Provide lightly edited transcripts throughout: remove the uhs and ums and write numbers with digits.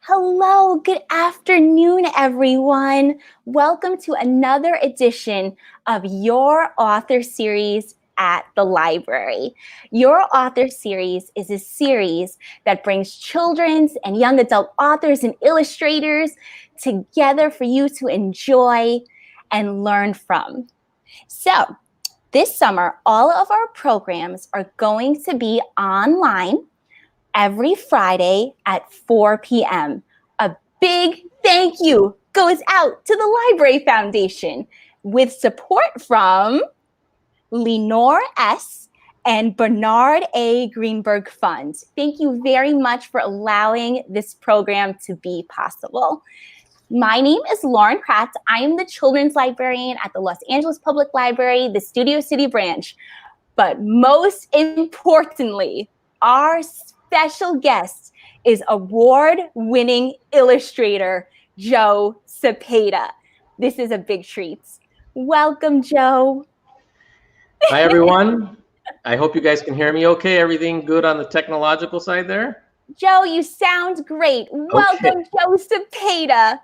Hello, good afternoon, everyone. Welcome to another edition of Your Author Series at the Library. Your Author Series is a series that brings children's and young adult authors and illustrators together for you to enjoy and learn from. So, this summer, all of our programs are going to be online every Friday at 4 p.m. A big thank you goes out to the Library Foundation with support from Lenore S. and Bernard A. Greenberg Fund. Thank you very much for allowing this program to be possible. My name is Lauren Pratt. I am the children's librarian at the Los Angeles Public Library, the Studio City branch. But most importantly, our special guest is award-winning illustrator Joe Cepeda. This is a big treat. Welcome, Joe. Hi, everyone. I hope you guys can hear me okay. Everything good on the technological side there? Joe, you sound great. Welcome, Joe Cepeda.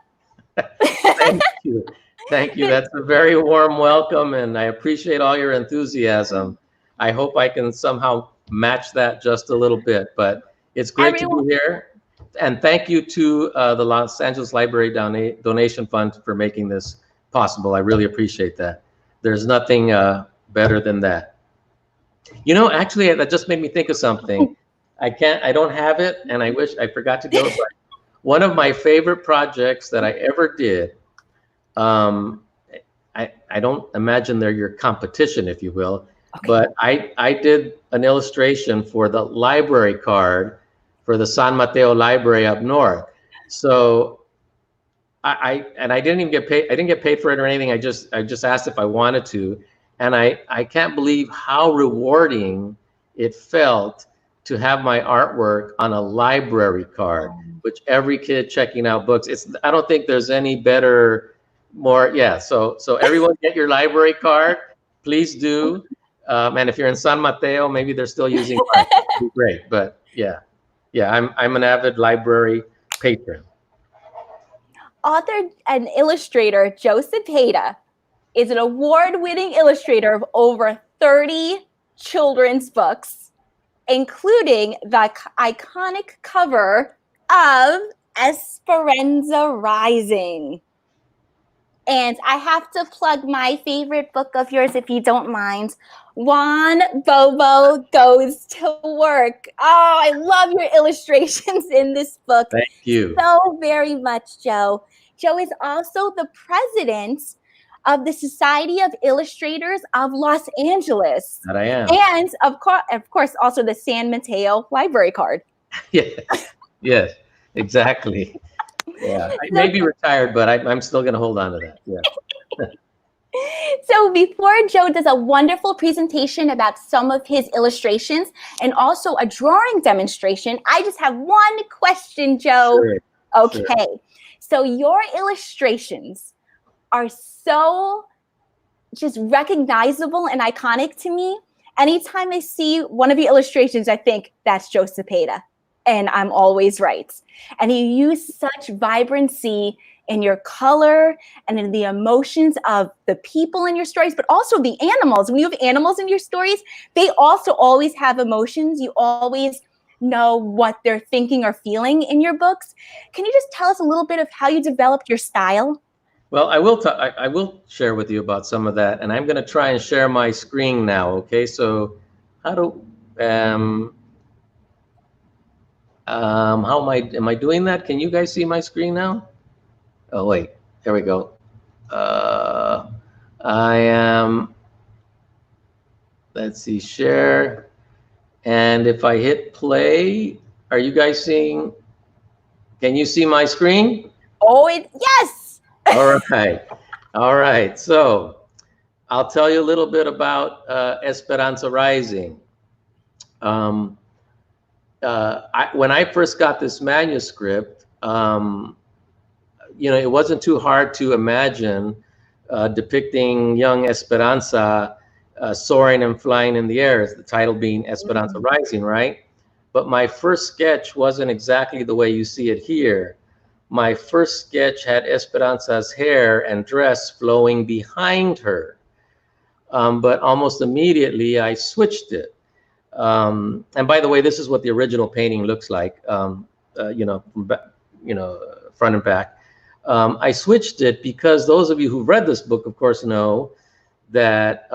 Thank you. Thank you. That's a very warm welcome, and I appreciate all your enthusiasm. I hope I can somehow match that just a little bit, but it's great to be here. And thank you to the Los Angeles Library Donation Fund for making this possible. I really appreciate that. There's nothing better than that. You know, actually, that just made me think of something. I don't have it, and I forgot to go. One of my favorite projects that I ever did, I don't imagine they're your competition, if you will, but I did an illustration for the library card for the San Mateo Library up north. So I didn't even get paid. I didn't get paid for it or anything. I just asked if I wanted to, and I can't believe how rewarding it felt to have my artwork on a library card, which every kid checking out books. I don't think there's any better, more. Yeah. So everyone get your library card, please do. And if you're in San Mateo, maybe they're still using mine. That'd be great. But yeah, I'm an avid library patron. Author and illustrator Joe Cepeda is an award-winning illustrator of over 30 children's books, including the iconic cover of Esperanza Rising. And I have to plug my favorite book of yours, if you don't mind. Juan Bobo Goes to Work. Oh, I love your illustrations in this book. Thank you so very much, Joe. Joe is also the president of the Society of Illustrators of Los Angeles. That I am. And of course, also the San Mateo Library card. Yes, exactly. Yeah, I may be retired, but I'm still going to hold on to that. Yeah. So before Joe does a wonderful presentation about some of his illustrations and also a drawing demonstration, I just have one question, Joe. Sure. Okay. Sure. So your illustrations are so just recognizable and iconic to me. Anytime I see one of your illustrations, I think that's Joe Cepeda, and I'm always right. And you use such vibrancy in your color and in the emotions of the people in your stories, but also the animals. When you have animals in your stories, they also always have emotions. You always know what they're thinking or feeling in your books. Can you just tell us a little bit of how you developed your style? Well, I will share with you about some of that, and I'm going to try and share my screen now. Okay, so how do how am I doing that? Can you guys see my screen now? Oh wait, there we go. I am. Let's see, share, and if I hit play, are you guys seeing? Can you see my screen? Oh, yes. All right. All right. So I'll tell you a little bit about Esperanza Rising. When I first got this manuscript, you know, it wasn't too hard to imagine depicting young Esperanza soaring and flying in the air, the title being Esperanza Rising, right? But my first sketch wasn't exactly the way you see it here. my first sketch had Esperanza's hair and dress flowing behind her. But almost immediately I switched it. And by the way, this is what the original painting looks like, you know, front and back. I switched it because those of you who've read this book, of course, know that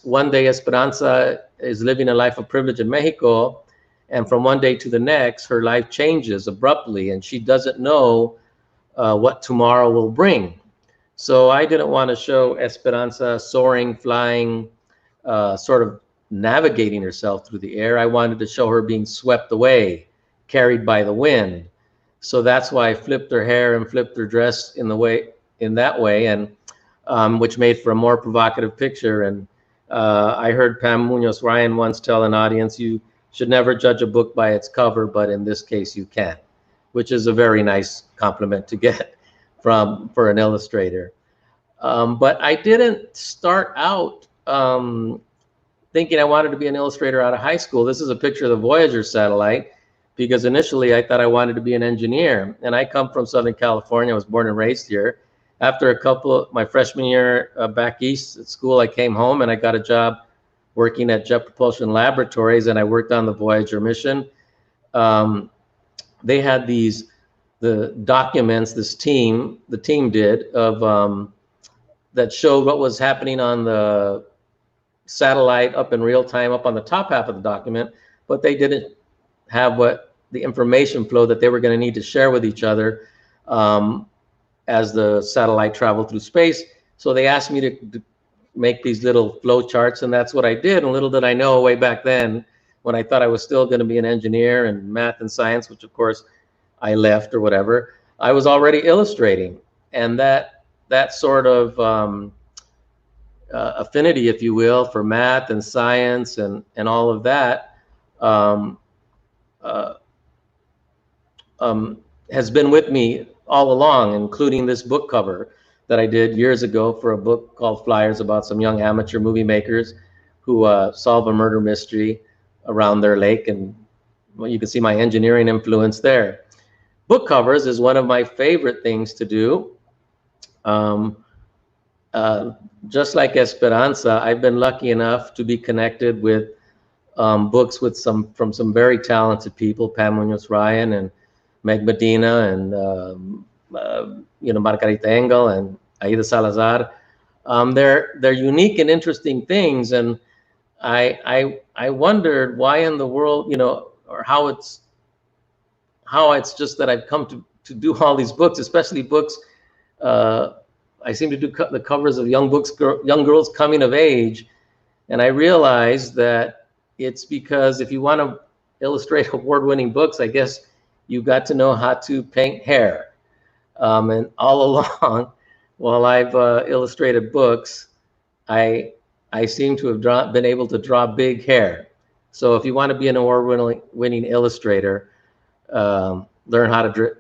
one day Esperanza is living a life of privilege in Mexico, and from one day to the next, her life changes abruptly, and she doesn't know what tomorrow will bring. So I didn't want to show Esperanza soaring, flying, sort of navigating herself through the air. I wanted to show her being swept away, carried by the wind. So that's why I flipped her hair and flipped her dress in that way, and which made for a more provocative picture. And I heard Pam Munoz Ryan once tell an audience, you should never judge a book by its cover, but in this case you can, which is a very nice compliment to get for an illustrator. But I didn't start out thinking I wanted to be an illustrator out of high school. This is a picture of the Voyager satellite, because initially I thought I wanted to be an engineer. And I come from Southern California. I was born and raised here. After my freshman year back east at school, I came home and I got a job working at Jet Propulsion Laboratories, and I worked on the Voyager mission. They had the documents the team did of that showed what was happening on the satellite up in real time, up on the top half of the document, but they didn't have the information flow that they were going to need to share with each other as the satellite traveled through space. So they asked me to make these little flow charts, and that's what I did. And little did I know way back then, when I thought I was still going to be an engineer and math and science, which of course I left or whatever, I was already illustrating. And that sort of affinity, if you will, for math and science and all of that has been with me all along, including this book cover that I did years ago for a book called Flyers, about some young amateur movie makers who solve a murder mystery around their lake. And well, you can see my engineering influence there. Book covers is one of my favorite things to do. Just like Esperanza, I've been lucky enough to be connected with books from some very talented people, Pam Munoz Ryan and Meg Medina and Margarita Engel and Aida Salazar. They're unique and interesting things, and I wondered why in the world, or how it's just that I've come to do all these books, especially books. I seem to do the covers of young girls coming of age, and I realized that it's because if you want to illustrate award-winning books, I guess you got to know how to paint hair. And all along, while I've illustrated books, I seem to have been able to draw big hair. So if you want to be an award-winning illustrator, learn how to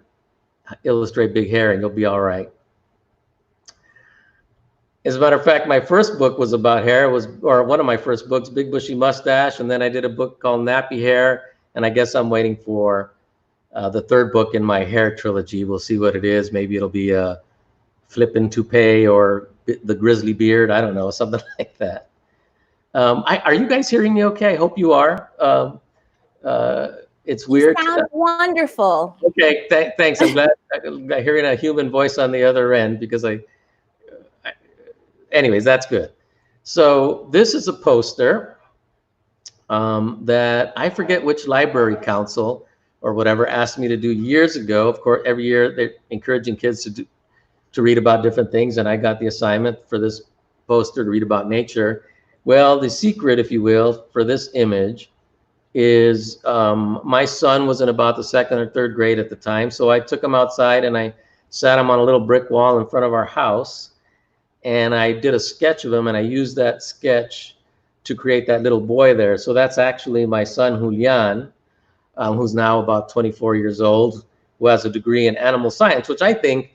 illustrate big hair, and you'll be all right. As a matter of fact, my first book was about hair. Or one of my first books, Big Bushy Mustache, and then I did a book called Nappy Hair, and I guess I'm waiting for the third book in my hair trilogy. We'll see what it is. Maybe it'll be a Flippin' Toupee or the Grizzly Beard. I don't know, something like that. Are you guys hearing me okay? I hope you are. It's weird. You sound wonderful. Okay, thanks. I'm glad I'm hearing a human voice on the other end, because anyways, that's good. So this is a poster that I forget which library council or whatever asked me to do years ago. Of course, every year they're encouraging kids to read about different things, and I got the assignment for this poster to read about nature. Well, the secret, if you will, for this image is my son was in about the 2nd or 3rd grade at the time, so I took him outside and I sat him on a little brick wall in front of our house, and I did a sketch of him, and I used that sketch to create that little boy there. So that's actually my son, Julian, who's now about 24 years old, who has a degree in animal science, which I think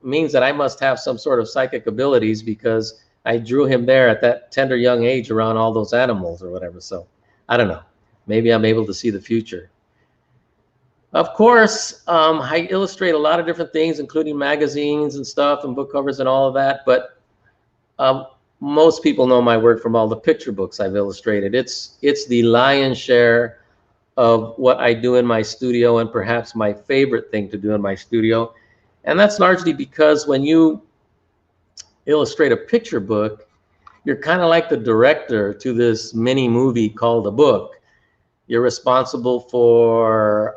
means that I must have some sort of psychic abilities, because I drew him there at that tender young age around all those animals or whatever. So I don't know, maybe I'm able to see the future. Of course, I illustrate a lot of different things, including magazines and stuff and book covers and all of that. But um, most people know my work from all the picture books I've illustrated. It's the lion's share of what I do in my studio, and perhaps my favorite thing to do in my studio. And that's largely because when you illustrate a picture book, you're kind of like the director to this mini movie called a book. You're responsible for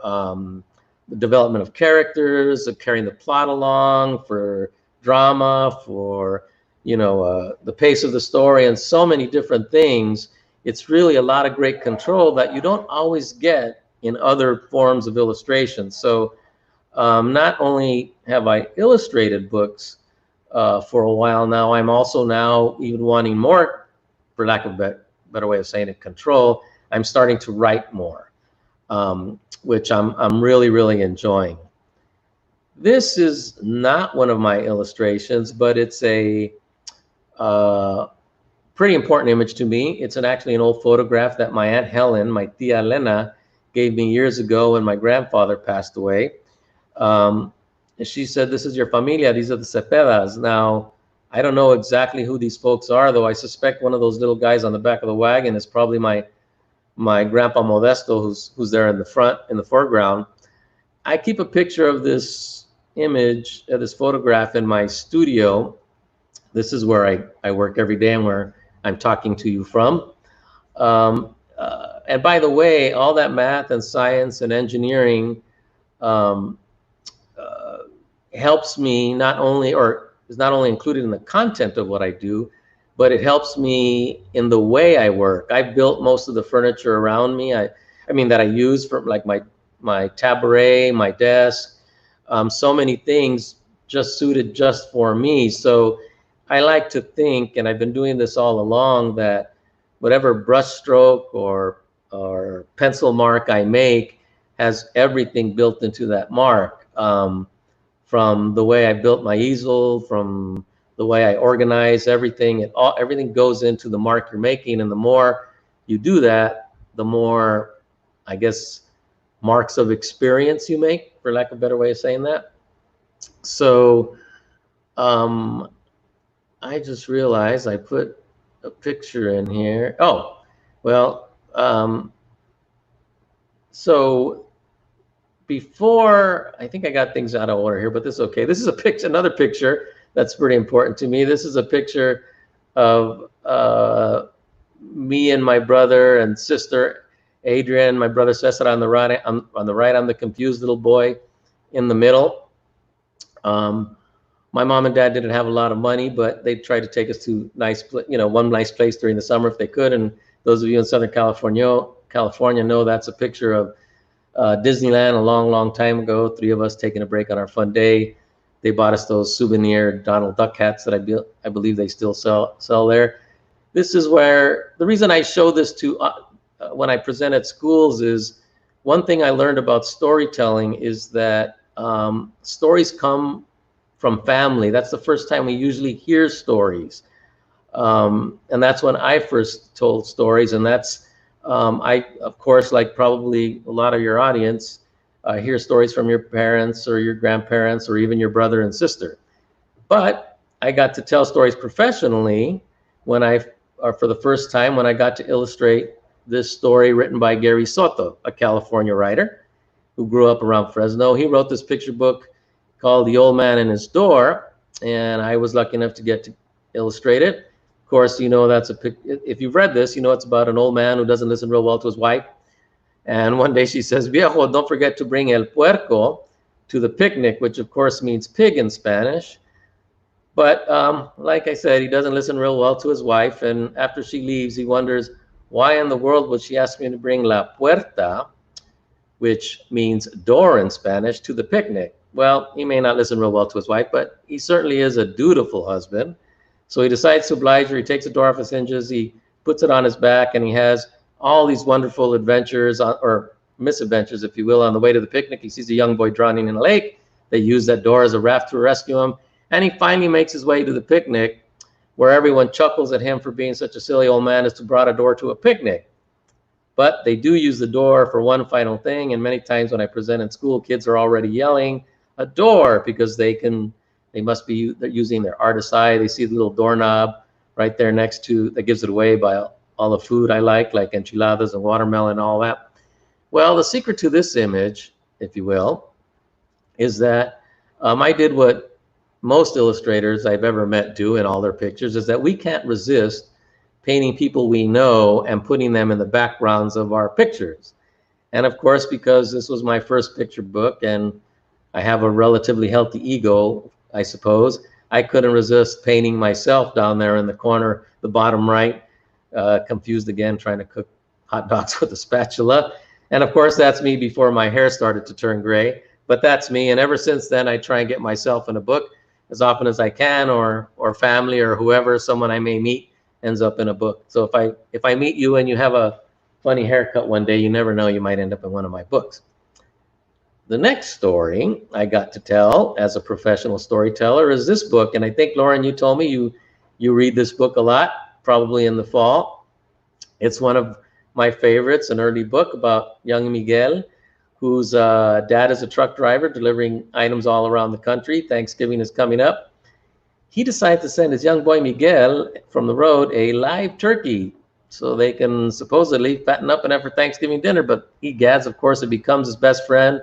the development of characters, of carrying the plot along, for drama, for the pace of the story, and so many different things. It's really a lot of great control that you don't always get in other forms of illustration. So not only have I illustrated books for a while now, I'm also now even wanting more, for lack of a better way of saying it, control. I'm starting to write more, which I'm really, really enjoying. This is not one of my illustrations, but it's a pretty important image to me. It's actually an old photograph that my Aunt Helen, my tia Elena, gave me years ago when my grandfather passed away. She said, "This is your familia. These are the Cepedas." Now, I don't know exactly who these folks are, though I suspect one of those little guys on the back of the wagon is probably my grandpa Modesto, who's there in the front, in the foreground. I keep a picture of this image, this photograph in my studio. This is where I work every day and where I'm talking to you from. And by the way, all that math and science and engineering helps me not only, or is not only included in the content of what I do, but it helps me in the way I work. I built most of the furniture around me. I mean that I use for like my cabaret, my desk, so many things just suited just for me. So I like to think, and I've been doing this all along, that whatever brush stroke or pencil mark I make has everything built into that mark. From the way I built my easel, from the way I organize everything, everything goes into the mark you're making. And the more you do that, the more, I guess, marks of experience you make, for lack of a better way of saying that. So I just realized I put a picture in here. Oh, well, so before, I think I got things out of order here, but this is okay. This is a picture, another picture that's pretty important to me. This is a picture of me and my brother and sister Adrian, my brother Cesar on the right. On the right, I'm the confused little boy in the middle. My mom and dad didn't have a lot of money, but they tried to take us to one nice place during the summer if they could. And those of you in Southern California know that's a picture of Disneyland a long, long time ago. Three of us taking a break on our fun day. They bought us those souvenir Donald Duck hats that I believe they still sell there. This is where the reason I show this to when I present at schools is one thing I learned about storytelling is that stories come from family. That's the first time we usually hear stories. And that's when I first told stories. And that's, I, of course, like probably a lot of your audience, hear stories from your parents or your grandparents or even your brother and sister. But I got to tell stories professionally for the first time when I got to illustrate this story written by Gary Soto, a California writer who grew up around Fresno. He wrote this picture book called The Old Man and His Door, and I was lucky enough to get to illustrate it. Of course, you know if you've read this, you know it's about an old man who doesn't listen real well to his wife. And one day she says, "Viejo, don't forget to bring el puerco to the picnic," which of course means pig in Spanish. But like I said, he doesn't listen real well to his wife. And after she leaves, he wonders, why in the world would she ask me to bring la puerta, which means door in Spanish, to the picnic? Well, he may not listen real well to his wife, but he certainly is a dutiful husband. So he decides to oblige her. He takes the door off his hinges. He puts it on his back, and he has all these wonderful adventures, or misadventures, if you will. On the way to the picnic, he sees a young boy drowning in a lake. They use that door as a raft to rescue him. And he finally makes his way to the picnic, where everyone chuckles at him for being such a silly old man as to brought a door to a picnic. But they do use the door for one final thing. And many times when I present in school, kids are already yelling a door because they must be using their artist's eye. They see the little doorknob right there next to, that gives it away by all the food I like enchiladas and watermelon and all that. Well, the secret to this image, if you will, is that I did what most illustrators I've ever met do in all their pictures, is that we can't resist painting people we know and putting them in the backgrounds of our pictures. And of course, because this was my first picture book and I have a relatively healthy ego, I suppose, I couldn't resist painting myself down there in the corner, the bottom right, confused again, trying to cook hot dogs with a spatula. And of course, that's me before my hair started to turn gray, but that's me. And ever since then, I try and get myself in a book as often as I can, or family or whoever, someone I may meet ends up in a book. So if I meet you and you have a funny haircut one day, you never know, you might end up in one of my books. The next story I got to tell as a professional storyteller is this book. And I think, Lauren, you told me you read this book a lot, probably in the fall. It's one of my favorites, an early book about young Miguel, whose dad is a truck driver delivering items all around the country. Thanksgiving is coming up. He decides to send his young boy Miguel from the road a live turkey so they can supposedly fatten up and have for Thanksgiving dinner. But he gads, of course, it becomes his best friend.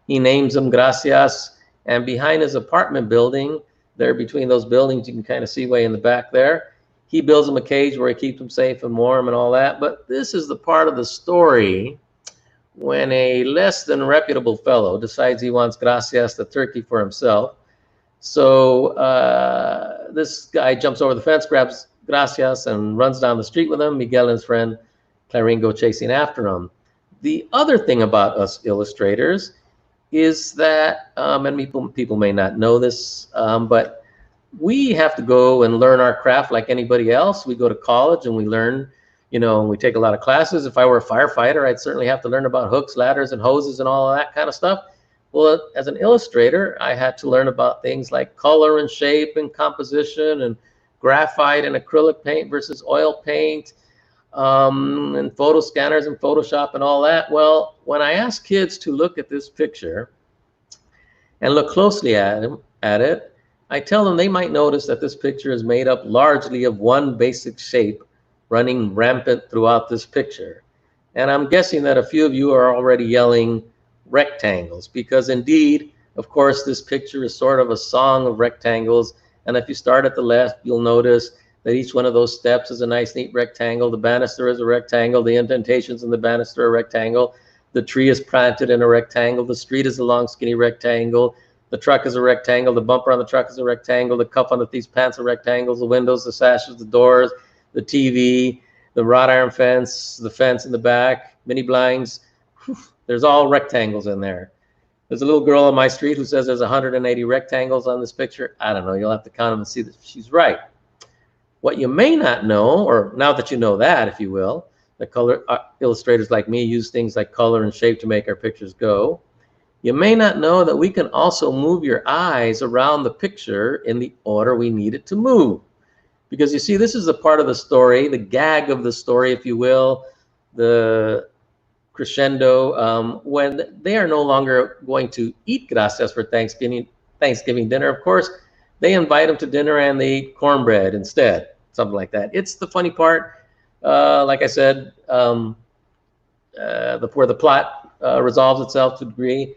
He names him Gracias. And behind his apartment building, there between those buildings, you can kind of see way in the back there, he builds him a cage where he keeps him safe and warm and all that. But this is the part of the story when a less than reputable fellow decides he wants Gracias the turkey for himself. So this guy jumps over the fence, grabs Gracias, and runs down the street with him. Miguel and his friend Clarín go chasing after him. The other thing about us illustrators is that, and people may not know this, but we have to go and learn our craft like anybody else. We go to college and we learn, we take a lot of classes. If I were a firefighter, I'd certainly have to learn about hooks, ladders, and hoses and all of that kind of stuff. Well, as an illustrator, I had to learn about things like color and shape and composition and graphite and acrylic paint versus oil paint, and photo scanners and Photoshop and all that. Well, when I ask kids to look at this picture and look closely at it, I tell them they might notice that this picture is made up largely of one basic shape running rampant throughout this picture. And I'm guessing that a few of you are already yelling rectangles, because indeed, of course, this picture is sort of a song of rectangles. And if you start at the left, you'll notice that each one of those steps is a nice, neat rectangle. The banister is a rectangle. The indentations in the banister are a rectangle. The tree is planted in a rectangle. The street is a long, skinny rectangle. The truck is a rectangle. The bumper on the truck is a rectangle. The cuff on the thief's pants are rectangles. The windows, the sashes, the doors, the TV, the wrought iron fence, the fence in the back, mini blinds. There's all rectangles in there. There's a little girl on my street who says there's 180 rectangles on this picture. I don't know. You'll have to count them and see that she's right. What you may not know, or now that you know that, if you will, the color illustrators like me use things like color and shape to make our pictures go. You may not know that we can also move your eyes around the picture in the order we need it to move. Because you see, this is a part of the story, the gag of the story, if you will, the crescendo, when they are no longer going to eat Gracias for Thanksgiving dinner. Of course, they invite them to dinner and they eat cornbread instead, something like that. It's the funny part, like I said, where the plot resolves itself to a degree.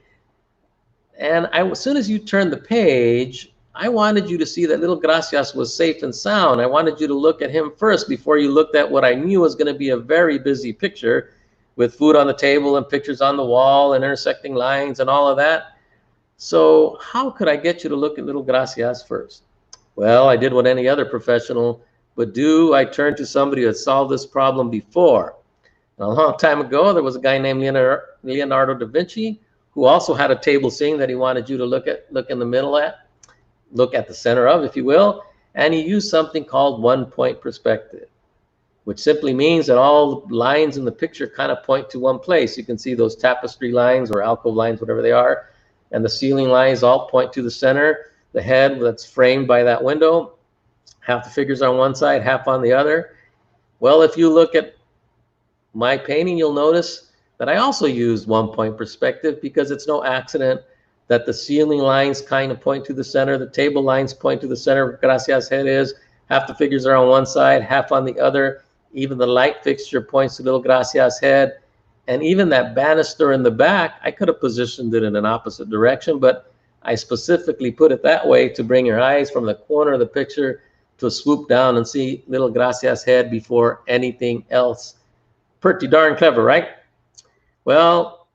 And as soon as you turn the page, I wanted you to see that little Gracias was safe and sound. I wanted you to look at him first before you looked at what I knew was going to be a very busy picture with food on the table and pictures on the wall and intersecting lines and all of that. So how could I get you to look at little Gracias first? Well, I did what any other professional would do. I turned to somebody who had solved this problem before. And a long time ago, there was a guy named Leonardo da Vinci who also had a table scene that he wanted you to look in the middle at, look at the center of, if you will. And he used something called one-point perspective, which simply means that all lines in the picture kind of point to one place. You can see those tapestry lines or alcove lines, whatever they are, and the ceiling lines all point to the center. The head that's framed by that window, half the figures on one side, half on the other. Well, if you look at my painting, you'll notice that I also used 1-point perspective, because it's no accident that the ceiling lines kind of point to the center, the table lines point to the center. Gracia's head is, half the figures are on one side, half on the other. Even the light fixture points to little Gracia's head. And even that banister in the back, I could have positioned it in an opposite direction, but I specifically put it that way to bring your eyes from the corner of the picture to swoop down and see little Gracia's head before anything else. Pretty darn clever, right? Well,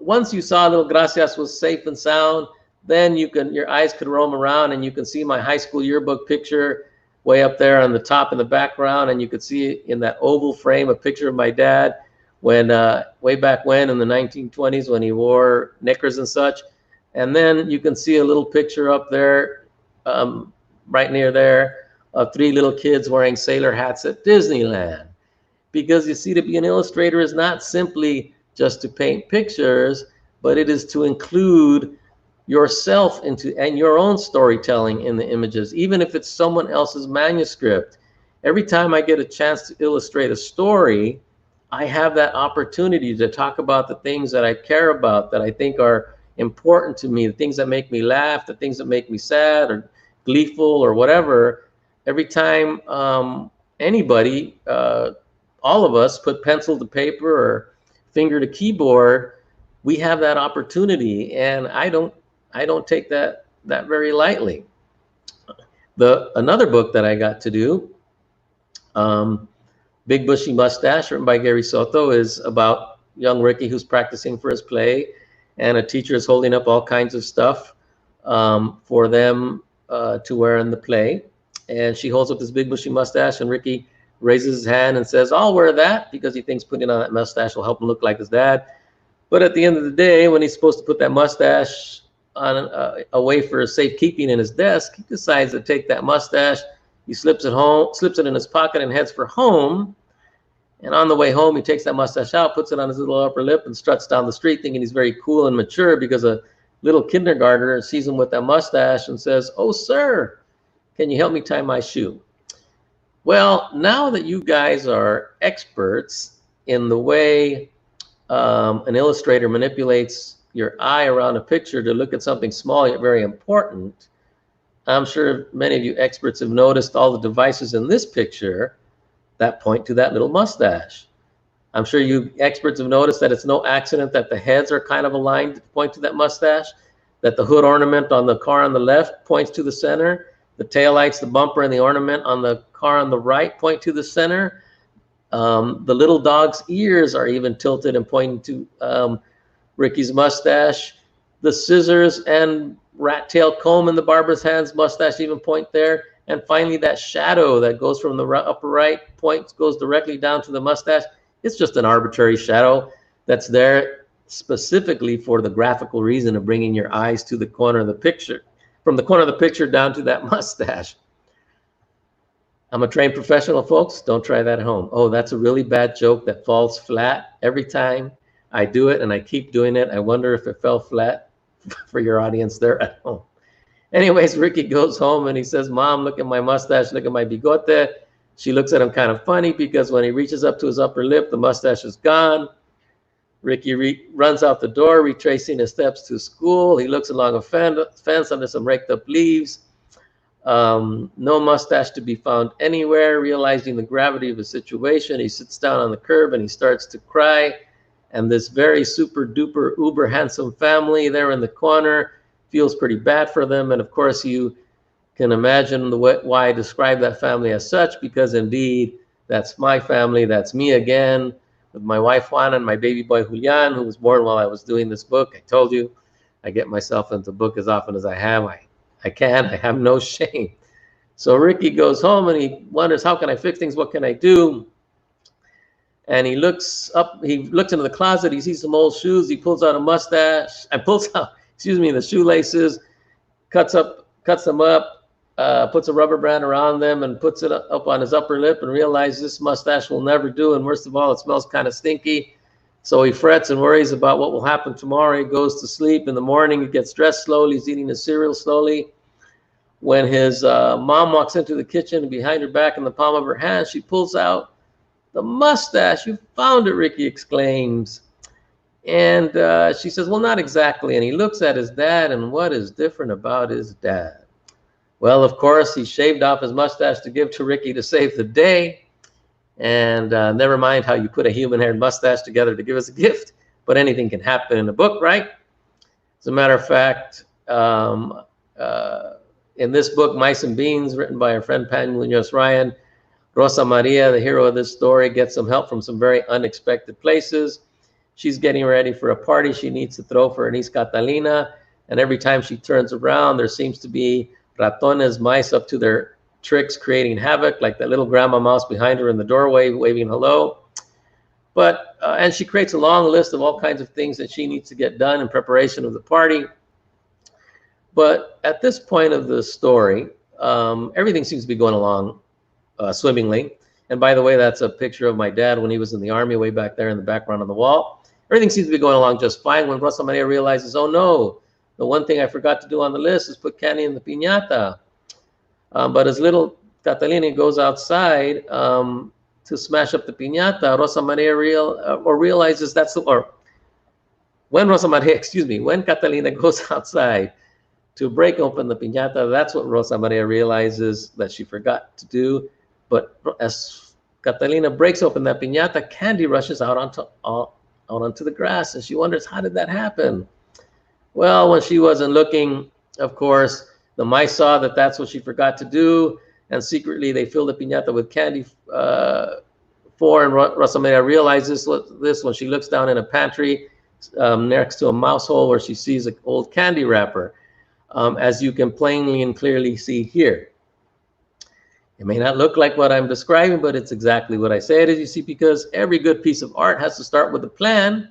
once you saw little Gracias was safe and sound, then your eyes could roam around and you can see my high school yearbook picture way up there on the top in the background, and you could see in that oval frame a picture of my dad when way back when in the 1920s when he wore knickers and such. And then you can see a little picture up there right near there of 3 little kids wearing sailor hats at Disneyland. Because you see, to be an illustrator is not simply just to paint pictures, but it is to include yourself into and your own storytelling in the images, even if it's someone else's manuscript. Every time I get a chance to illustrate a story, I have that opportunity to talk about the things that I care about, that I think are important to me, the things that make me laugh, the things that make me sad or gleeful or whatever. Every time anybody, all of us, put pencil to paper or finger to keyboard, we have that opportunity, and I don't take that very lightly. Another book that I got to do, Big Bushy Mustache, written by Gary Soto, is about young Ricky who's practicing for his play, and a teacher is holding up all kinds of stuff for them to wear in the play. And she holds up this big bushy mustache, and Ricky raises his hand and says, "I'll wear that," because he thinks putting on that mustache will help him look like his dad. But at the end of the day, when he's supposed to put that mustache on away for safekeeping in his desk, he decides to take that mustache. He slips it in his pocket and heads for home. And on the way home, he takes that mustache out, puts it on his little upper lip, and struts down the street thinking he's very cool and mature, because a little kindergartner sees him with that mustache and says, "Oh, sir, can you help me tie my shoe?" Well, now that you guys are experts in the way an illustrator manipulates your eye around a picture to look at something small yet very important, I'm sure many of you experts have noticed all the devices in this picture that point to that little mustache. I'm sure you experts have noticed that it's no accident that the heads are kind of aligned to point to that mustache, that the hood ornament on the car on the left points to the center, the taillights, the bumper, and the ornament on the car on the right point to the center. The little dog's ears are even tilted and pointing to Ricky's mustache. The scissors and rat tail comb in the barber's hands, mustache even point there. And finally, that shadow that goes from the upper right goes directly down to the mustache. It's just an arbitrary shadow that's there specifically for the graphical reason of bringing your eyes to the corner of the picture, from the corner of the picture down to that mustache. I'm a trained professional, folks. Don't try that at home. Oh, that's a really bad joke that falls flat every time I do it, and I keep doing it. I wonder if it fell flat for your audience there at home. Anyways, Ricky goes home and he says, "Mom, look at my mustache, look at my bigote." She looks at him kind of funny, because when he reaches up to his upper lip, the mustache is gone. Ricky runs out the door, retracing his steps to school. He looks along a fence under some raked up leaves. No mustache to be found anywhere. Realizing the gravity of the situation, he sits down on the curb and he starts to cry. And this very super duper uber handsome family there in the corner feels pretty bad for them. And of course, you can imagine why I describe that family as such, because indeed, that's my family. That's me again, with my wife Juana and my baby boy Julian, who was born while I was doing this book. I told you, I get myself into book as often as I have. I have no shame. So Ricky goes home and he wonders, how can I fix things? What can I do? And he looks into the closet. He sees some old shoes. He pulls out a mustache and pulls out, the shoelaces, cuts them up, puts a rubber band around them and puts it up on his upper lip, and realizes this mustache will never do. And worst of all, it smells kind of stinky. So he frets and worries about what will happen tomorrow. He goes to sleep. In the morning, he gets dressed slowly. He's eating his cereal slowly. When his mom walks into the kitchen, and behind her back in the palm of her hand, she pulls out "The mustache, you found it," Ricky exclaims. And she says, "Well, not exactly." And he looks at his dad, and what is different about his dad? Well, of course, he shaved off his mustache to give to Ricky to save the day. And never mind how you put a human-haired mustache together to give us a gift. But anything can happen in a book, right? As a matter of fact, in this book, Mice and Beans, written by our friend Pan Munoz Ryan, Rosa Maria, the hero of this story, gets some help from some very unexpected places. She's getting ready for a party she needs to throw for her niece Catalina. And every time she turns around, there seems to be ratones, mice, up to their tricks, creating havoc, like that little grandma mouse behind her in the doorway waving hello. But and she creates a long list of all kinds of things that she needs to get done in preparation of the party. But at this point of the story, everything seems to be going along swimmingly. And by the way, that's a picture of my dad when he was in the army, way back there in the background on the wall. Everything seems to be going along just fine when Rosa Maria realizes, oh no, the one thing I forgot to do on the list is put candy in the piñata. But as little Catalina goes outside to smash up the piñata, Rosa Maria realizes when Rosa Maria, when Catalina goes outside to break open the piñata, that's what Rosa Maria realizes that she forgot to do. But as Catalina breaks open that piñata, candy rushes out onto the grass, and she wonders, how did that happen? Well, when she wasn't looking, of course, the mice saw that that's what she forgot to do, and secretly they filled the piñata with candy and Rosa Maria realizes this when she looks down in a pantry next to a mouse hole where she sees an old candy wrapper, as you can plainly and clearly see here. It may not look like what I'm describing, but it's exactly what I said, as you see, because every good piece of art has to start with a plan.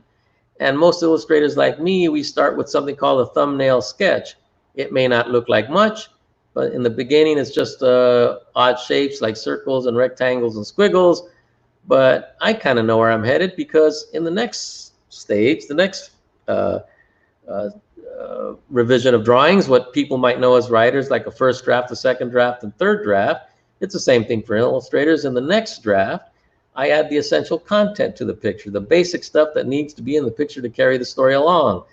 And most illustrators like me, we start with something called a thumbnail sketch. It may not look like much, but in the beginning, it's just odd shapes like circles and rectangles and squiggles. But I kind of know where I'm headed, because in the next stage, the next revision of drawings, what people might know as writers, like a first draft, a second draft, and third draft, it's the same thing for illustrators. In the next draft, I add the essential content to the picture, the basic stuff that needs to be in the picture to carry the story along,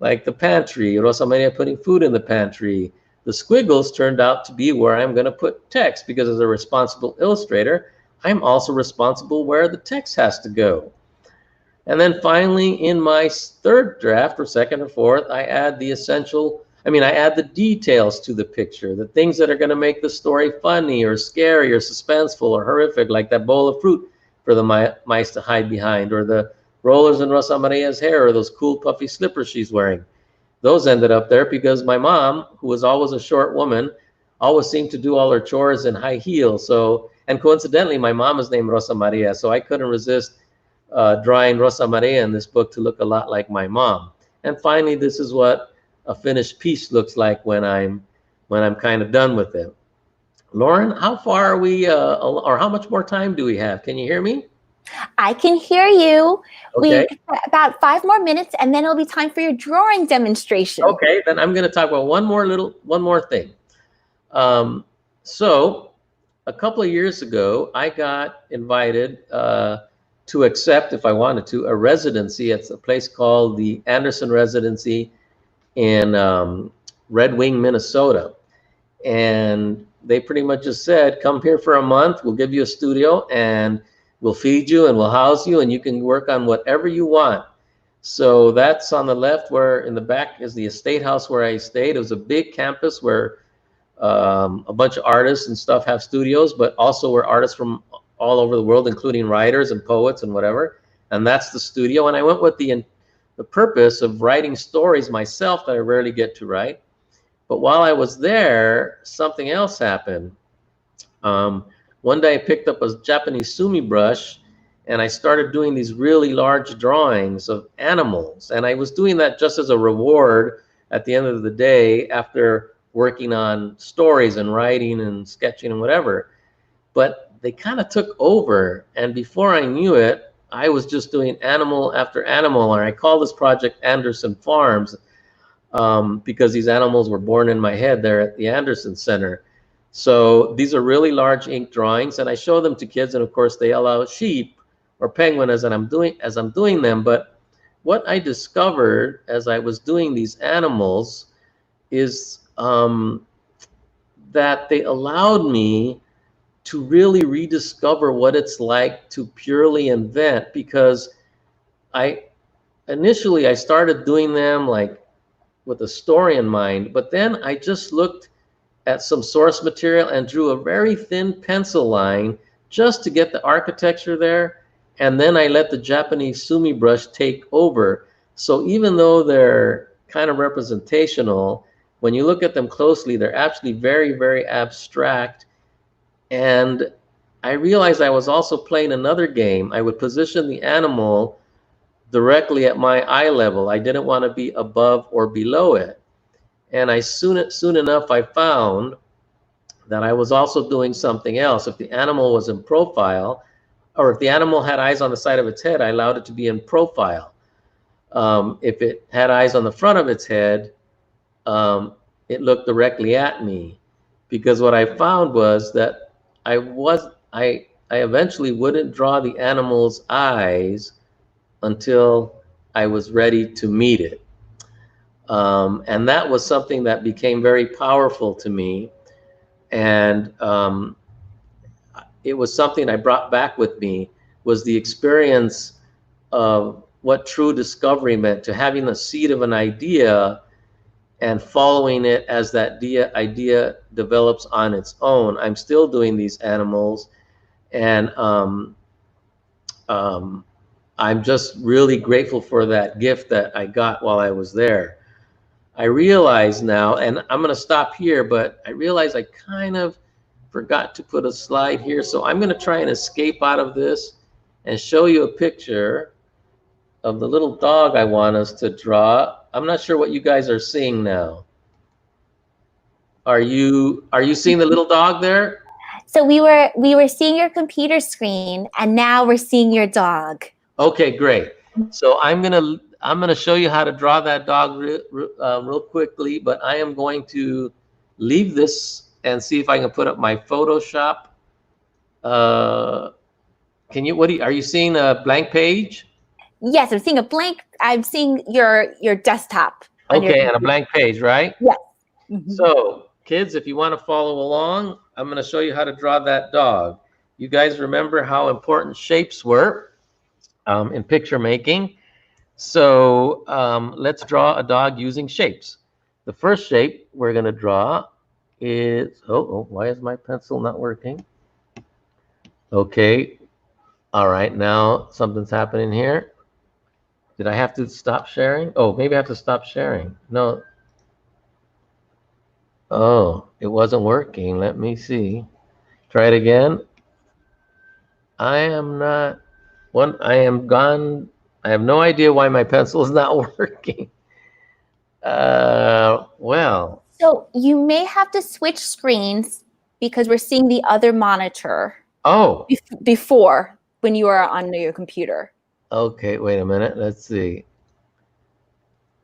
like the pantry, Rosa Maria putting food in the pantry. The squiggles turned out to be where I'm going to put text, because as a responsible illustrator, I'm also responsible where the text has to go. And then finally, in my third draft, or second or fourth, I add the details to the picture, the things that are going to make the story funny or scary or suspenseful or horrific, like that bowl of fruit for the mice to hide behind, or the rollers in Rosa Maria's hair, or those cool puffy slippers she's wearing. Those ended up there because my mom, who was always a short woman, always seemed to do all her chores in high heels. And coincidentally, my mom is named Rosa Maria, so I couldn't resist drawing Rosa Maria in this book to look a lot like my mom. And finally, this is what a finished piece looks like when I'm kind of done with it. Lauren, how far are we, or how much more time do we have? Can you hear me? I can hear you. Okay. We about 5 more minutes, and then it'll be time for your drawing demonstration. Okay, then I'm going to talk about one more thing. So a couple of years ago, I got invited to accept, if I wanted to, a residency at a place called the Anderson Residency in Red Wing, Minnesota. And they pretty much just said, come here for a month, we'll give you a studio, and we'll feed you and we'll house you, and you can work on whatever you want. So that's on the left, where in the back is the estate house where I stayed. It was a big campus where a bunch of artists and stuff have studios, but also where artists from all over the world, including writers and poets and whatever. And that's the studio. And I went with the purpose of writing stories myself that I rarely get to write. But while I was there, something else happened. One day I picked up a Japanese sumi brush, and I started doing these really large drawings of animals. And I was doing that just as a reward at the end of the day, after working on stories and writing and sketching and whatever. But they kind of took over, and before I knew it, I was just doing animal after animal. And I call this project Anderson Farms, because these animals were born in my head there at the Anderson Center. So these are really large ink drawings, and I show them to kids, and of course they allow sheep or penguin as I'm doing them. But what I discovered as I was doing these animals is that they allowed me to really rediscover what it's like to purely invent, because initially I started doing them like with a story in mind, but then I just looked at some source material and drew a very thin pencil line just to get the architecture there. And then I let the Japanese sumi brush take over. So even though they're kind of representational, when you look at them closely, they're actually very, very abstract. And I realized I was also playing another game. I would position the animal directly at my eye level. I didn't want to be above or below it. And soon enough, I found that I was also doing something else. If the animal was in profile, or if the animal had eyes on the side of its head, I allowed it to be in profile. If it had eyes on the front of its head, it looked directly at me. Because what I found was that I eventually wouldn't draw the animal's eyes until I was ready to meet it. And that was something that became very powerful to me. And it was something I brought back with me, was the experience of what true discovery meant, to having the seed of an idea and following it as that idea develops on its own. I'm still doing these animals, and I'm just really grateful for that gift that I got while I was there. I realize now, and I'm going to stop here, but I realize I kind of forgot to put a slide here. So I'm going to try and escape out of this and show you a picture of the little dog I want us to draw. I'm not sure what you guys are seeing now. Are you seeing the little dog there? So we were seeing your computer screen, and now we're seeing your dog. Okay, great. So I'm gonna show you how to draw that dog real quickly, but I am going to leave this and see if I can put up my Photoshop. Can you? Are you seeing a blank page? Yes, I'm seeing a blank. I'm seeing your desktop. Okay, and a blank page, right? Yes. So, kids, if you want to follow along, I'm going to show you how to draw that dog. You guys remember how important shapes were in picture making. So let's draw a dog using shapes. The first shape we're going to draw is, why is my pencil not working? Okay. All right, now something's happening here. Did I have to stop sharing? Oh, maybe I have to stop sharing. No. Oh, it wasn't working. Let me see. Try it again. I am gone. I have no idea why my pencil is not working. Well. So you may have to switch screens because we're seeing the other monitor. Oh. Before, when you are on your computer. Okay, wait a minute. Let's see.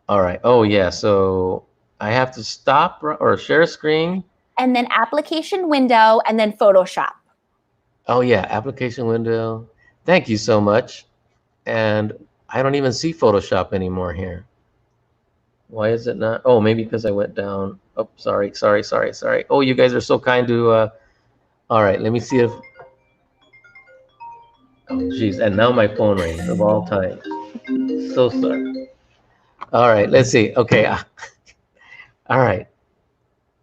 All right. Oh, yeah. So I have to stop or share screen. And then application window, and then Photoshop. Oh, yeah. Application window. Thank you so much. And I don't even see Photoshop anymore here. Why is it not? Oh, maybe because I went down. Oh, sorry. Oh, you guys are so kind to. All right. Let me see if. Oh, geez. And now my phone rings of all times. So sorry. All right. Let's see. Okay. All right.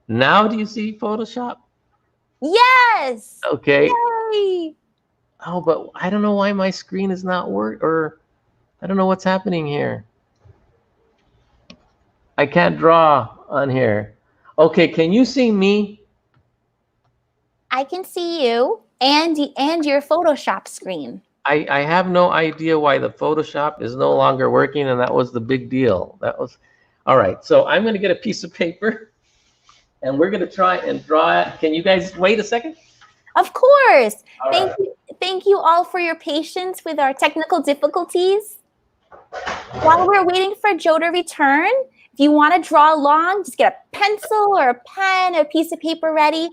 Now do you see Photoshop? Yes. Okay. Yay. Oh, but I don't know why my screen is not working, or I don't know what's happening here. I can't draw on here. Okay. Can you see me? I can see you and your Photoshop screen. I have no idea why the Photoshop is no longer working, and that was the big deal. That was all right. So I'm going to get a piece of paper, and we're going to try and draw it. Can you guys wait a second? Of course. All Thank you all for your patience with our technical difficulties. While we're waiting for Joe to return, If you want to draw along, just get a pencil or a pen, a piece of paper ready.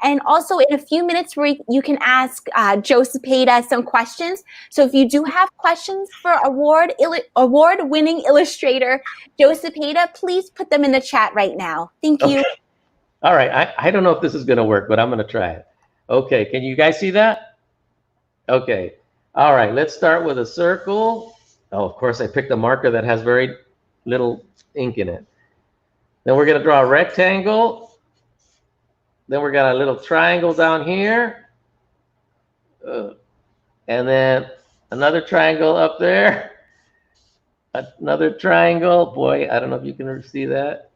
And also in a few minutes, you can ask Joe Cepeda some questions. So if you do have questions for award-winning illustrator Joe Cepeda, please put them in the chat right now. Thank you. Okay. All right. I don't know if this is going to work, but I'm going to try it. Okay. Can you guys see that? Okay. All right. Let's start with a circle. Oh, of course, I picked a marker that has very little ink in it. Then we're going to draw a rectangle. Then we're got a little triangle down here. And then another triangle up there. Another triangle. Boy, I don't know if you can see that.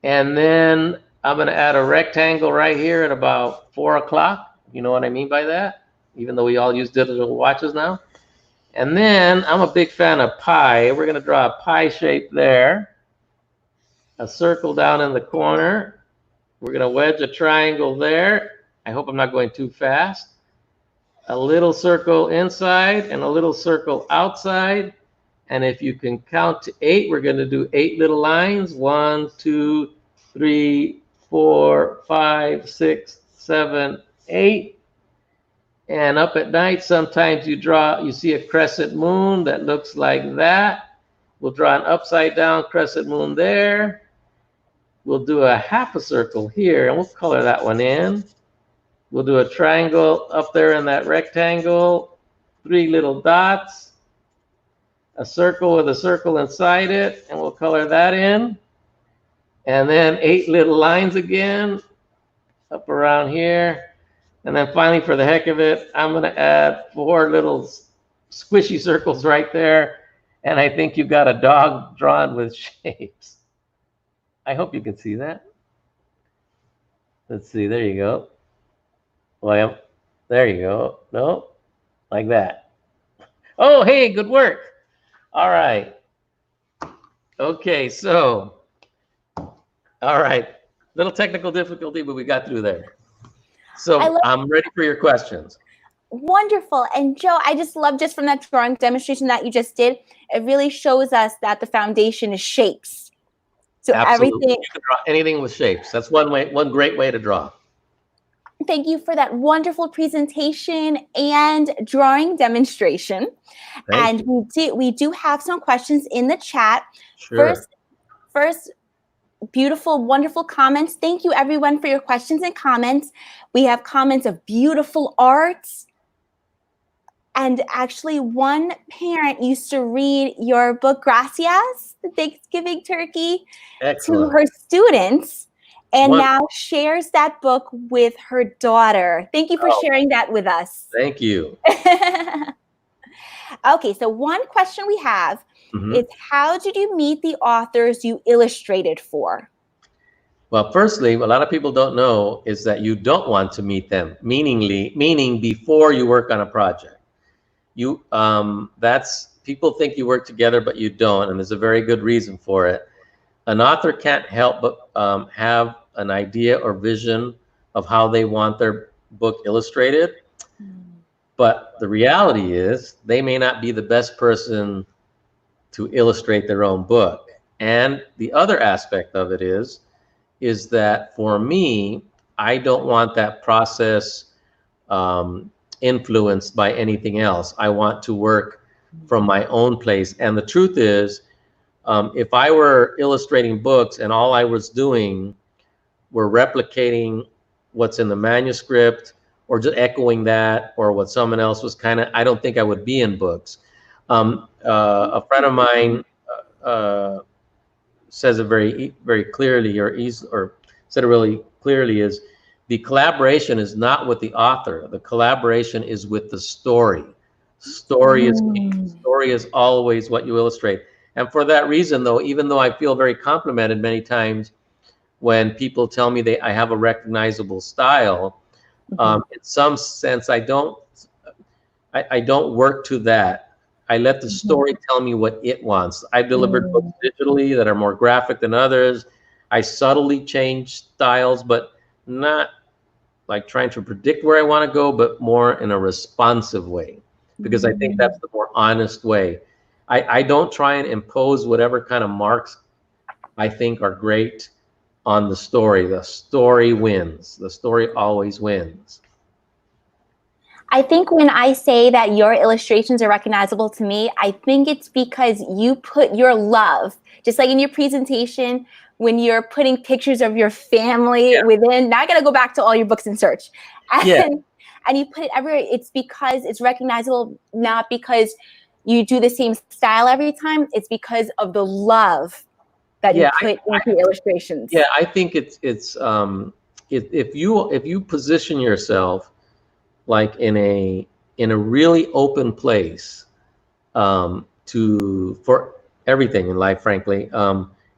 And then I'm going to add a rectangle right here at about 4 o'clock. You know what I mean by that? Even though we all use digital watches now. And then I'm a big fan of pi. We're going to draw a pi shape there. A circle down in the corner. We're going to wedge a triangle there. I hope I'm not going too fast. A little circle inside and a little circle outside. And if you can count to 8, we're going to do 8 little lines. 1, 2, 3, 4, 5, 6, 7, 8. And up at night, sometimes you see a crescent moon that looks like that. We'll draw an upside down crescent moon there. We'll do a half a circle here, and we'll color that one in. We'll do a triangle up there in that rectangle, 3 little dots, a circle with a circle inside it, and we'll color that in. And then 8 little lines again up around here. And then finally, for the heck of it, I'm going to add 4 little squishy circles right there. And I think you've got a dog drawn with shapes. I hope you can see that. Let's see. There you go. Well, there you go. No, like that. Oh, hey, good work. All right. Okay, so, all right. Little technical difficulty, but we got through there. So I'm ready for your questions. Wonderful. And Joe, I just love just from that drawing demonstration that you just did, it really shows us that the foundation is shapes. So absolutely. Everything. You can draw anything with shapes. That's one great way to draw. Thank you for that wonderful presentation and drawing demonstration. Thank you. We do have some questions in the chat. Sure. First, beautiful, wonderful comments. Thank you everyone for your questions and comments. We have comments of beautiful arts. And actually one parent used to read your book, Gracias, the Thanksgiving Turkey, excellent, to her students, and now shares that book with her daughter. Thank you for sharing that with us. Thank you. Okay, so one question we have is, how did you meet the authors you illustrated for? Well, firstly, a lot of people don't know is that you don't want to meet them, meaning before you work on a project. People think you work together, but you don't, and there's a very good reason for it. An author can't help but have an idea or vision of how they want their book illustrated. But the reality is they may not be the best person to illustrate their own book. And the other aspect of it is that for me, I don't want that process influenced by anything else. I want to work from my own place. And the truth is, if I were illustrating books and all I was doing were replicating what's in the manuscript or just echoing that or what someone else was I don't think I would be in books. A friend of mine says it very clearly, or said it really clearly, is the collaboration is not with the author. The collaboration is with the story. Story is key. Story is always what you illustrate. And for that reason, though, even though I feel very complimented many times when people tell me I have a recognizable style, in some sense, I don't work to that. I let the story tell me what it wants. I've delivered books digitally that are more graphic than others. I subtly change styles, but not like trying to predict where I want to go, but more in a responsive way, because I think that's the more honest way. I don't try and impose whatever kind of marks I think, are great on the story. The story wins. The story always wins. I think when I say that your illustrations are recognizable to me, I think it's because you put your love, just like in your presentation, when you're putting pictures of your family within, now I got to go back to all your books and search. And you put it everywhere. It's because it's recognizable, not because you do the same style every time. It's because of the love that you put into your illustrations. Yeah, I think it's if you position yourself like in a really open place for everything in life, frankly.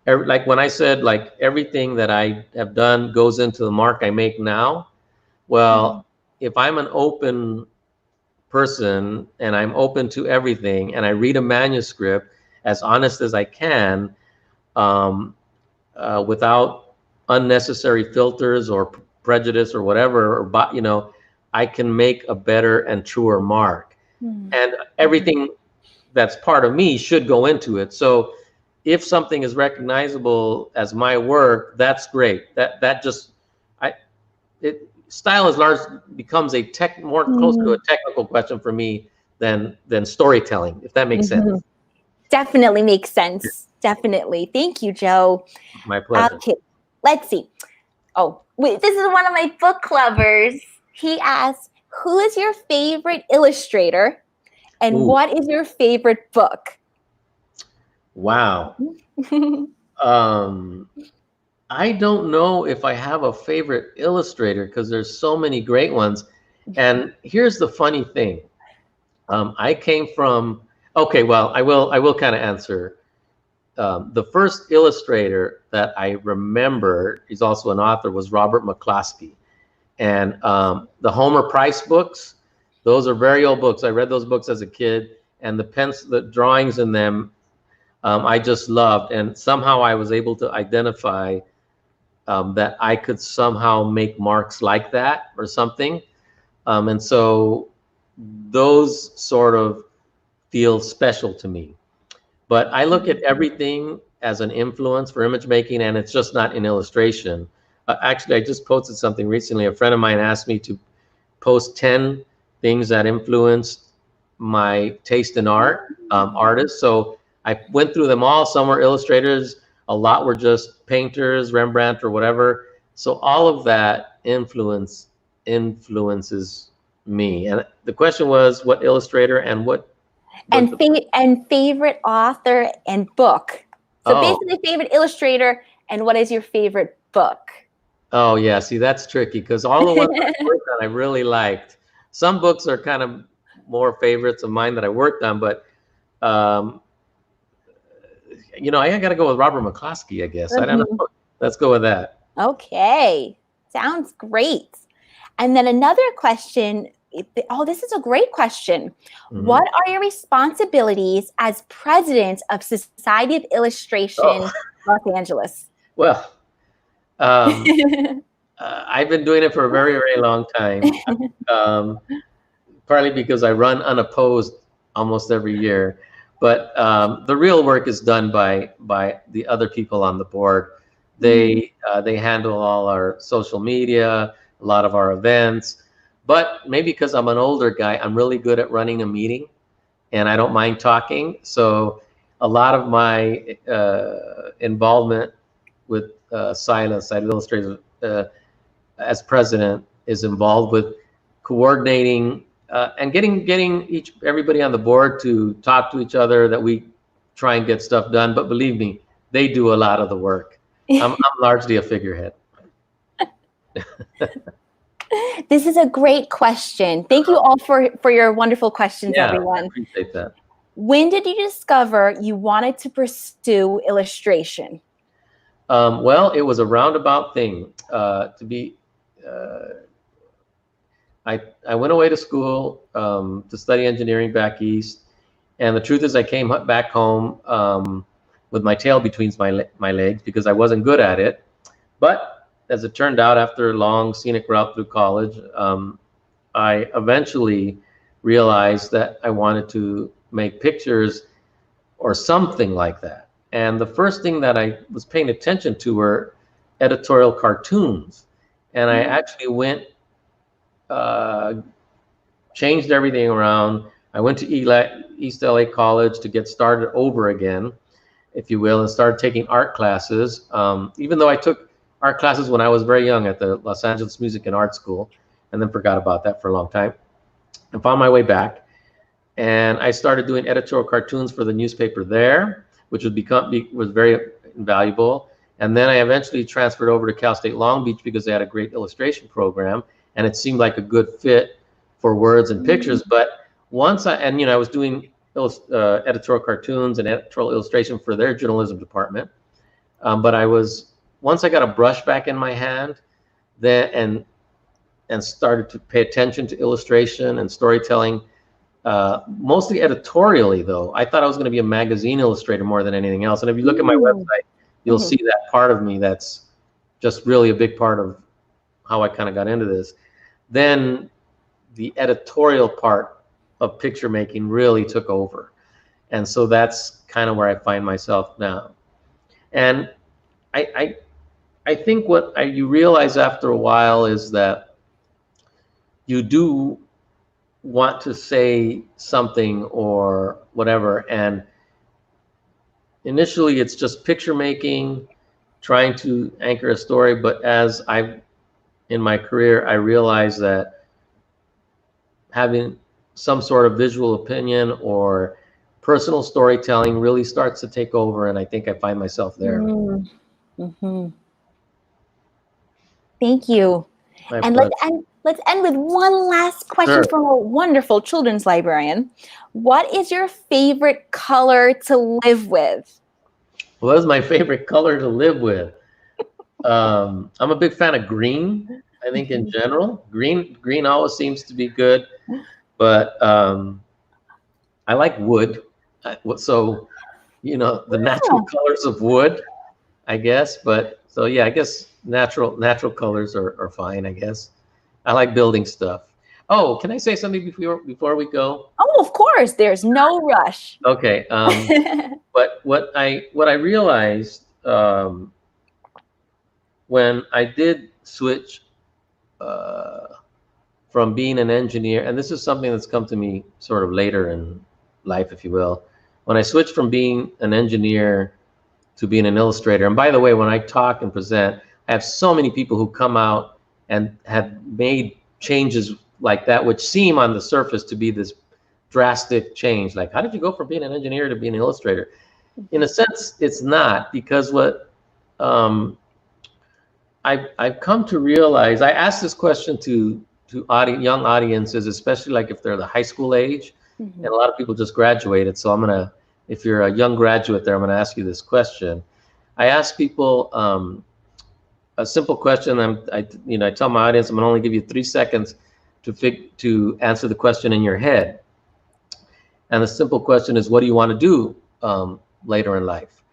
Like when I said, like everything that I have done goes into the mark I make now. Well, if I'm an open person and I'm open to everything, and I read a manuscript as honest as I can, without unnecessary filters or prejudice or whatever, or I can make a better and truer mark. And everything that's part of me should go into it. So if something is recognizable as my work, that's great. Style becomes more close to a technical question for me than storytelling, if that makes sense. Definitely makes sense. Definitely. Thank you, Joe. My pleasure. Okay, let's see. Oh, wait, this is one of my book clubbers. He asked, who is your favorite illustrator and what is your favorite book? Wow. I don't know if I have a favorite illustrator because there's so many great ones. And here's the funny thing. I came from, well, I will kind of answer. The first illustrator that I remember, he's also an author, was Robert McCloskey. And the Homer Price books, those are very old books. I read those books as a kid, and the drawings in them, I just loved. And somehow I was able to identify that I could somehow make marks like that or something. And so those sort of feel special to me. But I look at everything as an influence for image making, and it's just not in illustration. Actually, I just posted something recently. A friend of mine asked me to post 10 things that influenced my taste in artists. So I went through them all. Some were illustrators. A lot were just painters, Rembrandt or whatever. So all of that influences me. And the question was, what illustrator and what? And favorite author and book. So basically favorite illustrator and what is your favorite book? Oh yeah, see, that's tricky because all the ones I worked on I really liked. Some books are kind of more favorites of mine that I worked on, but I got to go with Robert McCloskey, I guess. I don't know. Let's go with that. Okay, sounds great. And then another question. Oh, this is a great question. What are your responsibilities as president of Society of Illustration, Los Angeles? Well, I've been doing it for a very, very long time. Partly because I run unopposed almost every year, but the real work is done by the other people on the board. They handle all our social media, a lot of our events. But maybe because I'm an older guy, I'm really good at running a meeting, and I don't mind talking. So a lot of my involvement with Silas Illustrators as president is involved with coordinating and getting everybody on the board to talk to each other, that we try and get stuff done. But believe me, they do a lot of the work. I'm largely a figurehead. This is a great question. Thank you all for your wonderful questions, everyone. I appreciate that. When did you discover you wanted to pursue illustration? Well, it was a roundabout thing. I went away to school to study engineering back east, and the truth is I came back home with my tail between my legs because I wasn't good at it. But as it turned out, after a long scenic route through college, I eventually realized that I wanted to make pictures or something like that. And the first thing that I was paying attention to were editorial cartoons. And I actually went, changed everything around. I went to East LA College to get started over again, if you will, and started taking art classes. Even though I took art classes when I was very young at the Los Angeles Music and Art School, and then forgot about that for a long time, and found my way back. And I started doing editorial cartoons for the newspaper there, which was very invaluable. And then I eventually transferred over to Cal State Long Beach because they had a great illustration program, and it seemed like a good fit for words and pictures. But once I was doing editorial cartoons and editorial illustration for their journalism department. But once I got a brush back in my hand, then and started to pay attention to illustration and storytelling, mostly editorially though. I thought I was going to be a magazine illustrator more than anything else. And if you look at my website, you'll see that part of me that's just really a big part of how I kind of got into this. Then the editorial part of picture making really took over. And so that's kind of where I find myself now. And I think what you realize after a while is that you do want to say something or whatever. And initially it's just picture making, trying to anchor a story. But in my career, I realized that having some sort of visual opinion or personal storytelling really starts to take over, and I think I find myself there. Thank you. And let's end with one last question from a wonderful children's librarian. What is your favorite color to live with? What is my favorite color to live with? I'm a big fan of green. I think in general, green always seems to be good. But I like wood. So, the natural colors of wood, I guess. But so, yeah, I guess natural colors are fine, I guess. I like building stuff. Oh, can I say something before we go? Oh, of course. There's no rush. Okay. But what I realized when I did switch from being an engineer, and this is something that's come to me sort of later in life, if you will, when I switched from being an engineer to being an illustrator. And by the way, when I talk and present, I have so many people who come out and have made changes like that, which seem on the surface to be this drastic change. Like, how did you go from being an engineer to being an illustrator? In a sense, it's not, because what I've come to realize, I asked this question to young audiences, especially like if they're the high school age, and a lot of people just graduated. So if you're a young graduate there, I'm gonna ask you this question. I ask people a simple question. I tell my audience I'm gonna only give you 3 seconds to answer the question in your head. And the simple question is, what do you want to do later in life,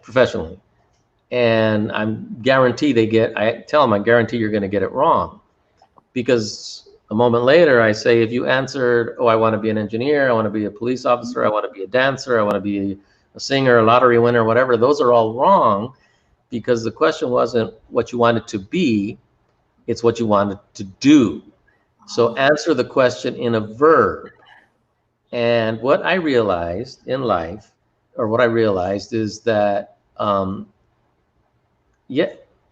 professionally? And I guarantee I guarantee you're going to get it wrong, because a moment later I say, if you answered, oh, I want to be an engineer, I want to be a police officer, I want to be a dancer, I want to be a singer, a lottery winner, whatever, those are all wrong, because the question wasn't what you wanted to be, it's what you wanted to do. So answer the question in a verb. And what I realized in life, is that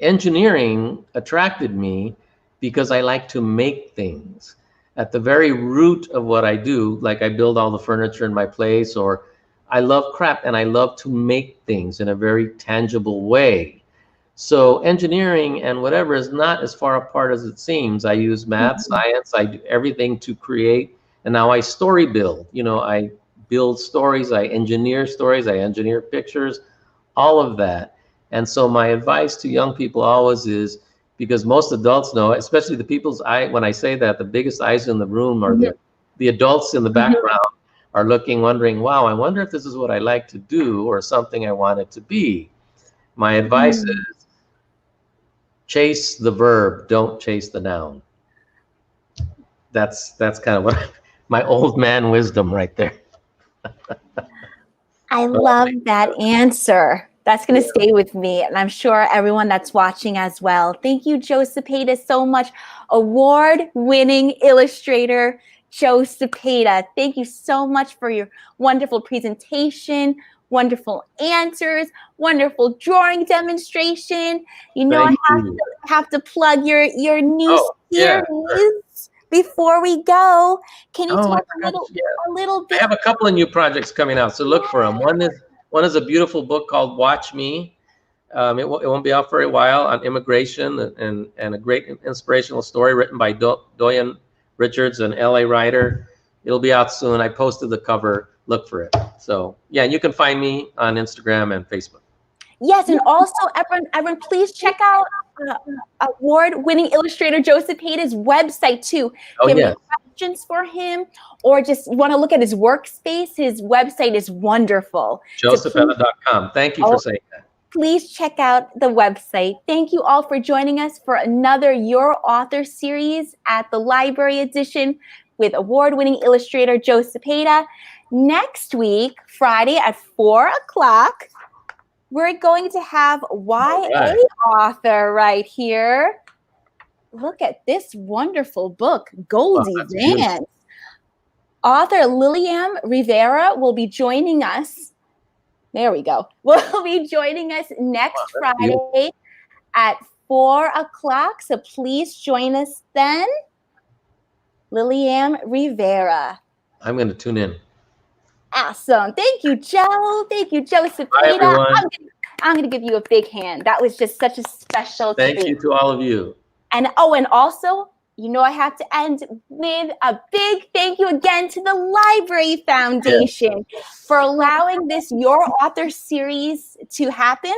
engineering attracted me because I like to make things. At the very root of what I do, like I build all the furniture in my place, or I love craft and I love to make things in a very tangible way. So engineering and whatever is not as far apart as it seems. I use math, science, I do everything to create. And now I story build. I build stories, I engineer stories, I engineer pictures, all of that. And so my advice to young people always is, because most adults know, especially the people's when I say that, the biggest eyes in the room are the adults in the background are looking, wondering, wow, I wonder if this is what I like to do or something I want it to be. My advice is, chase the verb, don't chase the noun. That's kind of what my old man wisdom right there. I love that answer. That's going to stay with me, and I'm sure everyone that's watching as well. Thank you, Joe Cepeda, so much. Award-winning illustrator, Joe Cepeda. Thank you so much for your wonderful presentation, wonderful answers, wonderful drawing demonstration. You know, Thank I you. have to plug your new Yeah, series sure. before we go. Can you talk I forgot. Yeah. a little I bit? have a couple of new projects coming out, so look for them. One is a beautiful book called Watch Me. It won't be out for a while, on immigration, and a great inspirational story written by Doyen Richards, an LA writer. It'll be out soon. I posted the cover. Look for it. So yeah, you can find me on Instagram and Facebook. Yes, and also everyone, please check out award-winning illustrator Joe Cepeda's website too. Oh If you have yes, any questions for him, or just want to look at his workspace, his website is wonderful. So joecepeda.com. Thank you for saying that. please check out the website. Thank you all for joining us for another Your Author series at the Library Edition with award-winning illustrator Joe Cepeda. Next week, Friday at 4 o'clock, we're going to have YA author right here. Look at this wonderful book, Goldie Vance. Author Lilian Rivera will be joining us. There we go. Will be joining us next Friday at 4 o'clock. So please join us then. Lilian Rivera. I'm going to tune in. Awesome. Thank you, Joe. Thank you, Joe Cepeda. Bye, everyone. I'm going to give you a big hand. That was just such a special treat. Thank you to all of you. And also, you know, I have to end with a big thank you again to the Library Foundation for allowing this Your Author series to happen,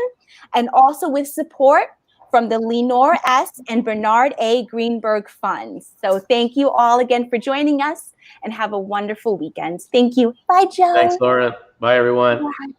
and also with support from the Lenore S. and Bernard A. Greenberg funds. So thank you all again for joining us, and have a wonderful weekend. Thank you. Bye, Joe. Thanks, Laura. Bye, everyone. Bye.